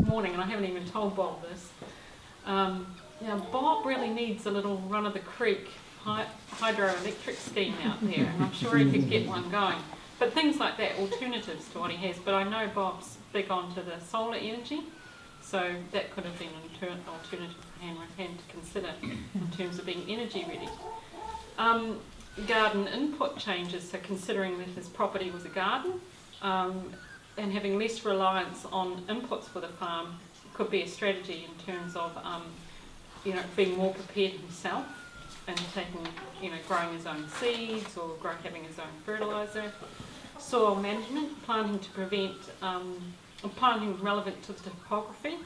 morning, and I haven't even told Bob this. Bob really needs a little run-of-the-creek hydroelectric scheme out there, and I'm sure he could get one going. But things like that, alternatives to what he has. But I know Bob's big onto the solar energy, so that could have been an alternative for Hanrahan to consider in terms of being energy ready. Garden input changes, so considering that his property was a garden, and having less reliance on inputs for the farm could be a strategy in terms of being more prepared himself and growing his own seeds or having his own fertiliser. Soil management, planting to prevent planting relevant to the topography,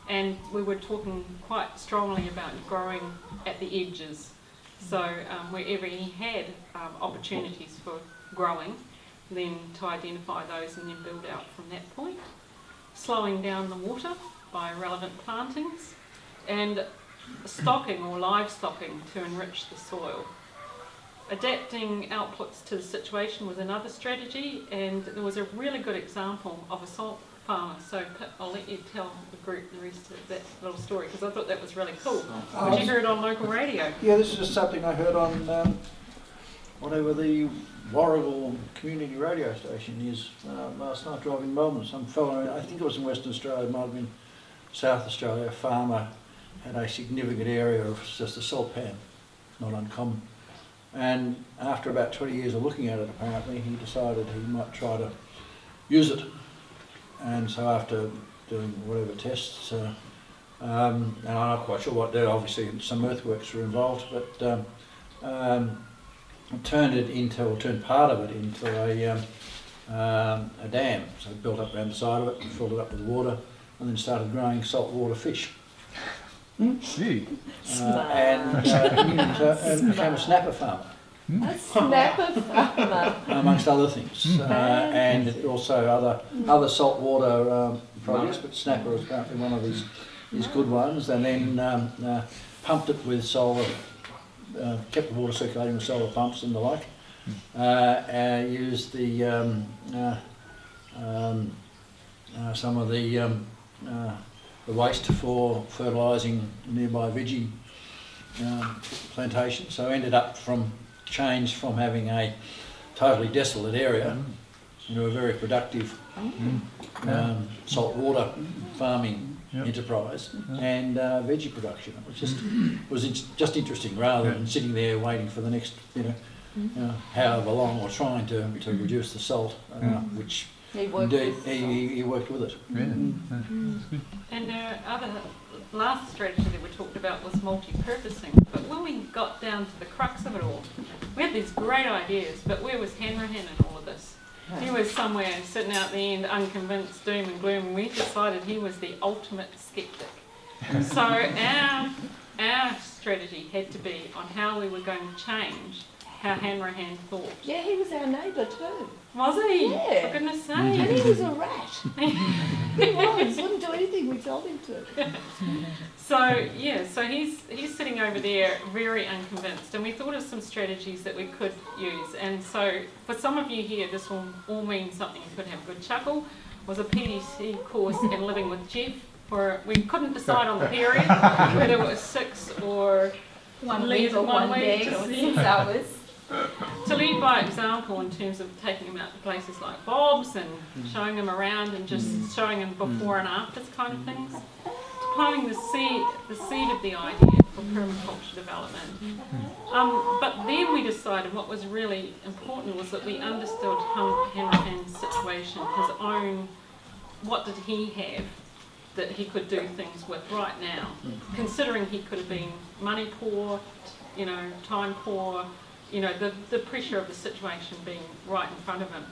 and we were talking quite strongly about growing at the edges. So wherever he had opportunities for growing, then to identify those and then build out from that point. Slowing down the water by relevant plantings, and stocking or live stocking to enrich the soil. Adapting outputs to the situation was another strategy, and there was a really good example of a salt farmer. So I'll let you tell the group the rest of that little story, because I thought that was really cool. Did you hear it on local radio? Yeah, this is just something I heard on whatever the Warrigal community radio station is last night driving Melbourne. Some fellow, I think it was in Western Australia, it might have been South Australia, a farmer had a significant area of just a salt pan, not uncommon. And after about 20 years of looking at it, apparently, he decided he might try to use it. And so after doing whatever tests, and I'm not quite sure what did, obviously some earthworks were involved, but turned part of it into a dam. So it built up around the side of it, filled it up with water, and then started growing saltwater fish. And became a snapper farmer. A snapper farmer. Amongst other things. And also other saltwater produce, but snapper is apparently one of his good ones. And then pumped it with solar, kept the water circulating with solar pumps and the like. Used the some of the waste for fertilising nearby veggie plantations. So ended up changed from having a totally desolate area into a very productive saltwater farming enterprise and veggie production. It was just interesting, rather than sitting there waiting for the next however long, or trying to reduce the salt, which he worked with it. And our last strategy that we talked about was multi-purposing. But when we got down to the crux of it all, we had these great ideas, but where was Hanrahan in all of this? He was somewhere sitting out the end, unconvinced, doom and gloom, and we decided he was the ultimate skeptic. So our strategy had to be on how we were going to change how Hanrahan thought. Yeah, he was our neighbour too. Was he? Yeah. For goodness sake. And he was a rat. He wouldn't do anything we told him to. So he's sitting over there very unconvinced, and we thought of some strategies that we could use. And so for some of you here, this will all mean something. You could have a good chuckle. Was a PDC course in living with Jeff. We couldn't decide on the period, whether it was 6 or 1 week or 1 day or 6 hours. To lead by example in terms of taking them out to places like Bob's and showing them around and just showing them before and afters kind of things. To planting the seed of the idea for permaculture development. But then we decided what was really important was that we understood Hanrahan's situation, his own, what did he have that he could do things with right now, considering he could have been money poor, time poor, the pressure of the situation being right in front of him.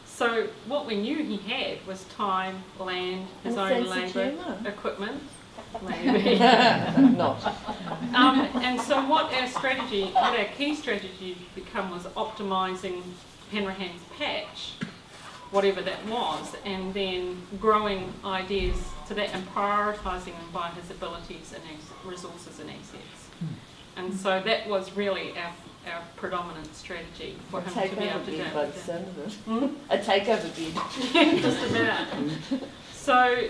So what we knew he had was time, land, his own labour, equipment. Maybe. Not. And so what our key strategy become was optimising Hanrahan's patch, whatever that was, and then growing ideas to that and prioritising them by his abilities and his resources and assets. And so that was really our predominant strategy for him to be able to do it. A takeover bid. Just about. So,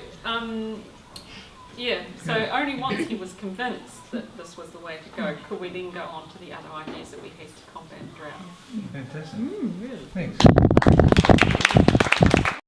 so only once he was convinced that this was the way to go could we then go on to the other ideas that we had to combat drought. Fantastic. Really? Thanks.